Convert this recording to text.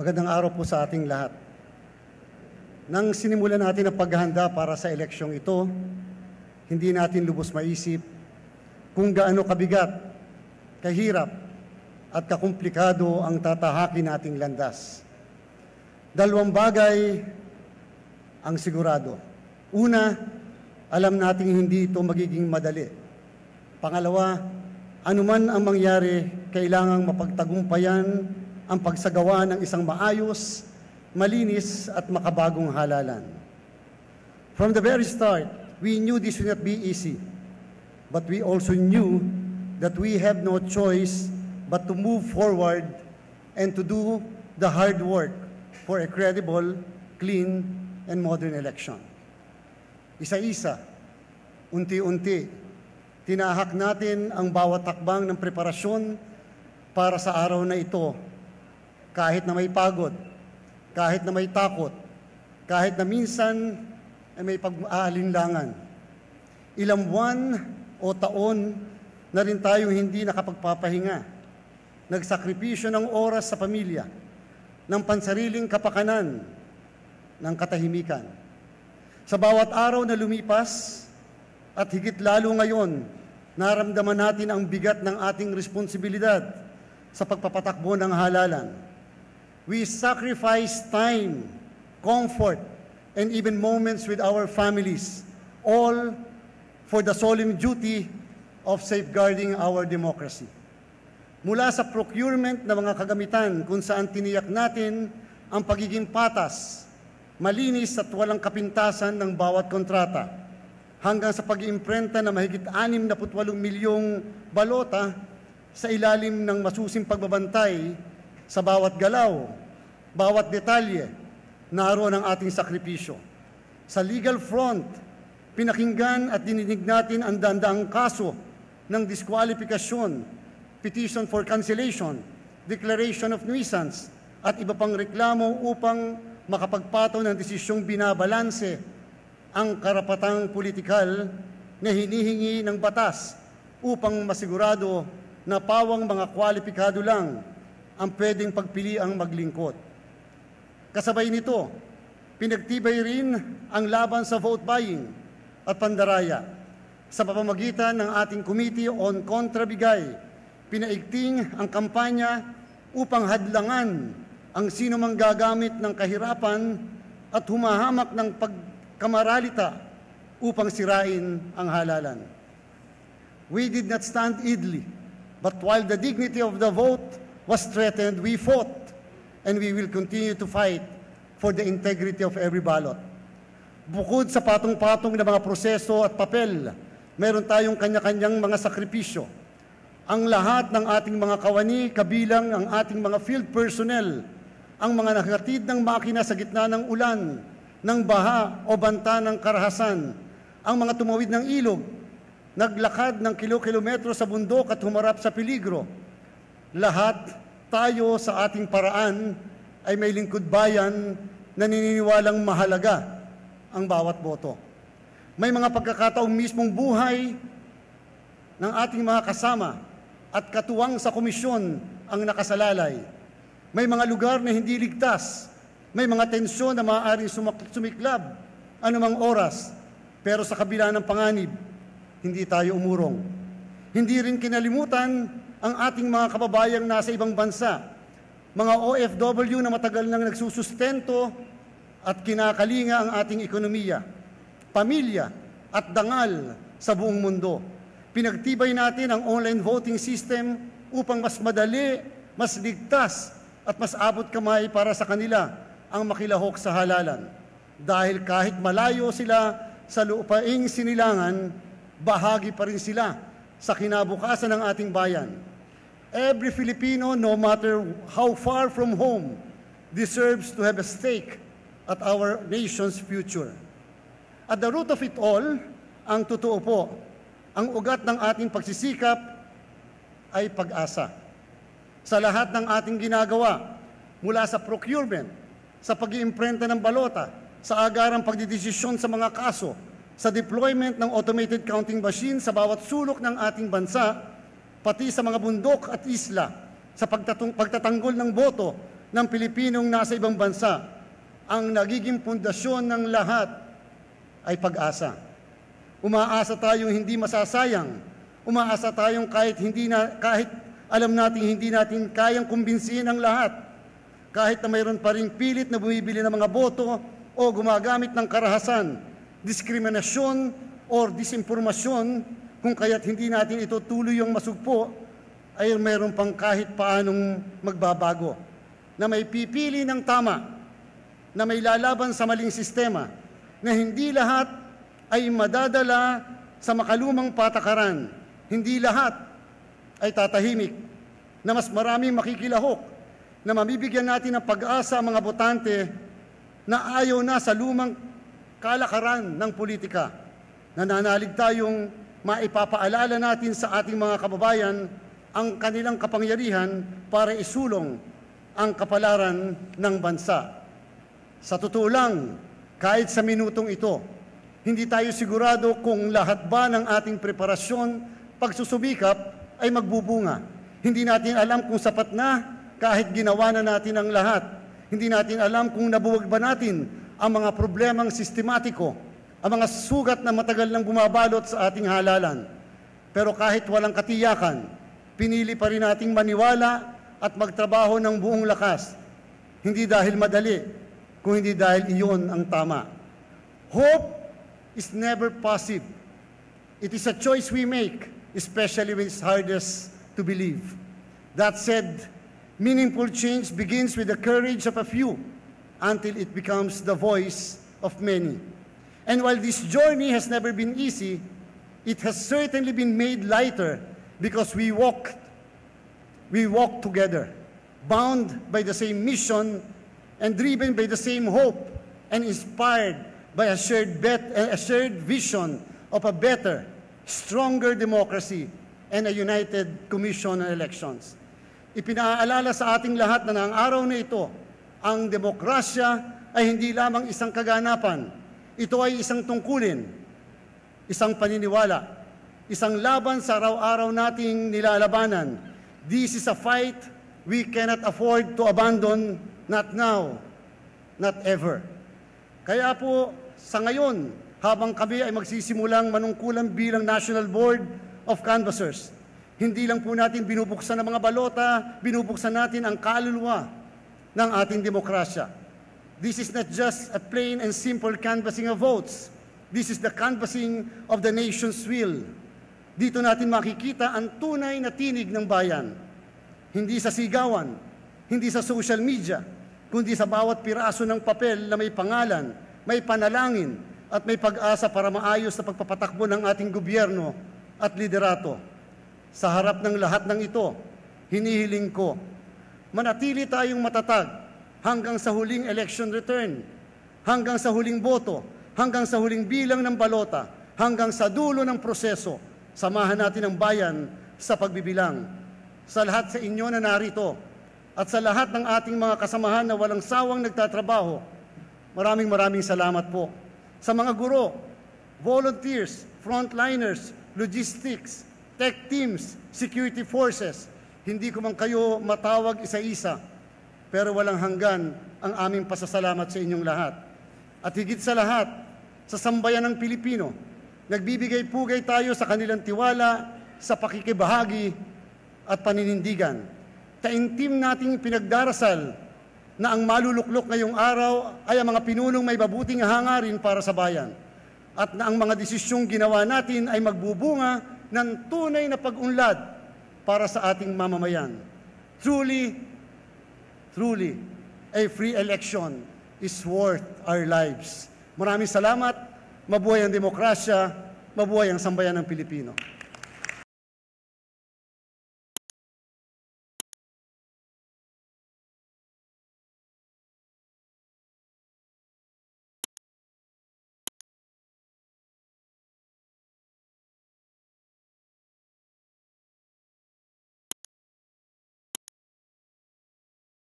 Magandang araw po sa ating lahat. Nang sinimulan natin ang paghahanda para sa eleksyong ito, hindi natin lubos maisip kung gaano kabigat, kahirap at kakumplikado ang tatahakin nating landas. Dalawang bagay ang sigurado. Una, alam nating hindi ito magiging madali. Pangalawa, anuman ang mangyari, kailangang mapagtagumpayan ang pagsagawa ng isang maayos, malinis at makabagong halalan. From the very start, we knew this would not be easy, but we also knew that we have no choice but to move forward and to do the hard work for a credible, clean, and modern election. Isa-isa, unti-unti, tinahak natin ang bawat takbang ng preparasyon para sa araw na ito, kahit na may pagod, kahit na may takot, kahit na minsan ay may pag-aalinlangan. Ilang buwan o taon na rin tayong hindi nakapagpapahinga, nagsakripisyo ng oras sa pamilya, ng pansariling kapakanan, ng katahimikan. Sa bawat araw na lumipas, at higit lalo ngayon, naramdaman natin ang bigat ng ating responsibilidad sa pagpapatakbo ng halalan. We sacrifice time, comfort, and even moments with our families, all for the solemn duty of safeguarding our democracy. Mula sa procurement ng mga kagamitan kung saan tiniyak natin ang pagiging patas, malinis at walang kapintasan ng bawat kontrata, hanggang sa pag-iimprenta na mahigit 68 milyong balota sa ilalim ng masusing pagbabantay sa bawat galaw, bawat detalye, naroon ang ating sakripisyo. Sa legal front, pinakinggan at dininig natin ang dandaang kaso ng diskwalifikasyon, petition for cancellation, declaration of nuisance, at iba pang reklamo upang makapagpataw ng desisyong binabalanse ang karapatang politikal na hinihingi ng batas upang masigurado na pawang mga kwalipikado lang ang pwedeng pagpiliang maglingkod. Kasabay nito, pinagtibay rin ang laban sa vote buying at pandaraya. Sa pamamagitan ng ating Committee on Kontrabigay, pinaigting ang kampanya upang hadlangan ang sino mang gagamit ng kahirapan at humahamak ng pagkamaralita upang sirain ang halalan. We did not stand idly, but while the dignity of the vote was threatened, we fought, and we will continue to fight for the integrity of every ballot. Bukod sa patong-patong na mga proseso at papel, meron tayong kanya-kanyang mga sakripisyo. Ang lahat ng ating mga kawani, kabilang ang ating mga field personnel, ang mga nakahatid ng makina sa gitna ng ulan, ng baha o banta ng karahasan, ang mga tumawid ng ilog, naglakad ng kilo-kilometro sa bundok at humarap sa peligro. Lahat tayo sa ating paraan ay may lingkod bayan na naniniwalang mahalaga ang bawat boto. May mga pagkakataong mismong buhay ng ating mga kasama at katuwang sa komisyon ang nakasalalay. May mga lugar na hindi ligtas, may mga tensyon na maaaring sumiklab anumang oras, pero sa kabila ng panganib, hindi tayo umurong. Hindi rin kinalimutan ang ating mga kababayang nasa ibang bansa, mga OFW na matagal nang nagsusustento at kinakalinga ang ating ekonomiya, pamilya at dangal sa buong mundo. Pinagtibay natin ang online voting system upang mas madali, mas ligtas at mas abot kamay para sa kanila ang makilahok sa halalan. Dahil kahit malayo sila sa lupaing sinilangan, bahagi pa rin sila sa kinabukasan ng ating bayan. Every Filipino, no matter how far from home, deserves to have a stake at our nation's future. At the root of it all, ang totoo po, ang ugat ng ating pagsisikap ay pag-asa. Sa lahat ng ating ginagawa, mula sa procurement, sa pag-iimprenta ng balota, sa agarang pagdidesisyon sa mga kaso, sa deployment ng automated counting machine sa bawat sulok ng ating bansa, pati sa mga bundok at isla, sa pagtatanggol ng boto ng Pilipinong nasa ibang bansa, ang nagiging pundasyon ng lahat ay pag-asa. Umaasa tayong hindi masasayang. Umaasa tayong kahit alam natin hindi natin kayang kumbinsihin ang lahat. Kahit na mayroon pa ring pilit na bumibili ng mga boto o gumagamit ng karahasan, diskriminasyon o disinformasyon, kung kaya't hindi natin ito tuluyang masugpo, ay mayroon pang kahit paanong magbabago, na may pipili ng tama, na may lalaban sa maling sistema, na hindi lahat ay madadala sa makalumang patakaran, hindi lahat ay tatahimik, na mas maraming makikilahok, na mamibigyan natin ng pag-asa ang mga botante na ayaw na sa lumang kalakaran ng politika. Nananalig tayong maipapaalala natin sa ating mga kababayan ang kanilang kapangyarihan para isulong ang kapalaran ng bansa. Sa totoo lang, kahit sa minutong ito, hindi tayo sigurado kung lahat ba ng ating preparasyon, pagsusubikap ay magbubunga. Hindi natin alam kung sapat na kahit ginawa na natin ang lahat. Hindi natin alam kung nabuwag ba natin ang mga problemang sistematiko, ang mga sugat na matagal nang bumabalot sa ating halalan. Pero kahit walang katiyakan, pinili pa rin nating maniwala at magtrabaho ng buong lakas. Hindi dahil madali, kung hindi dahil iyon ang tama. Hope is never passive. It is a choice we make, especially when it's hardest to believe. That said, meaningful change begins with the courage of a few until it becomes the voice of many. And while this journey has never been easy, it has certainly been made lighter because we walk together, bound by the same mission and driven by the same hope and inspired by a shared vision of a better, stronger democracy and a united Commission on Elections. Ipinaalala sa ating lahat na ang araw na ito, ang demokrasya ay hindi lamang isang kaganapan. Ito ay isang tungkulin, isang paniniwala, isang laban sa araw-araw nating nilalabanan. This is a fight we cannot afford to abandon, not now, not ever. Kaya po, sa ngayon, habang kami ay magsisimulang manungkulan bilang National Board of Canvassers, hindi lang po natin binubuksan ang mga balota, binubuksan natin ang kaluluwa ng ating demokrasya. This is not just a plain and simple canvassing of votes. This is the canvassing of the nation's will. Dito natin makikita ang tunay na tinig ng bayan. Hindi sa sigawan, hindi sa social media, kundi sa bawat piraso ng papel na may pangalan, may panalangin, at may pag-asa para maayos na pagpapatakbo ng ating gobyerno at liderato. Sa harap ng lahat ng ito, hinihiling ko, manatili tayong matatag hanggang sa huling election return, hanggang sa huling boto, hanggang sa huling bilang ng balota, hanggang sa dulo ng proseso. Samahan natin ang bayan sa pagbibilang. Sa lahat sa inyo na narito at sa lahat ng ating mga kasamahan na walang sawang nagtatrabaho, maraming salamat po. Sa mga guro, volunteers, frontliners, logistics, tech teams, security forces, hindi ko man kayo matawag isa-isa, pero walang hanggan ang aming pasasalamat sa inyong lahat. At higit sa lahat, sa sambayan ng Pilipino, nagbibigay-pugay tayo sa kanilang tiwala, sa pakikibahagi at paninindigan. Taimtim nating pinagdarasal na ang maluluklok ngayong araw ay ang mga pinunong may mabuting hangarin para sa bayan, at na ang mga desisyong ginawa natin ay magbubunga ng tunay na pag-unlad para sa ating mamamayan. Truly, a free election is worth our lives. Maraming salamat, mabuhay ang demokrasya, mabuhay ang sambayan ng Pilipino.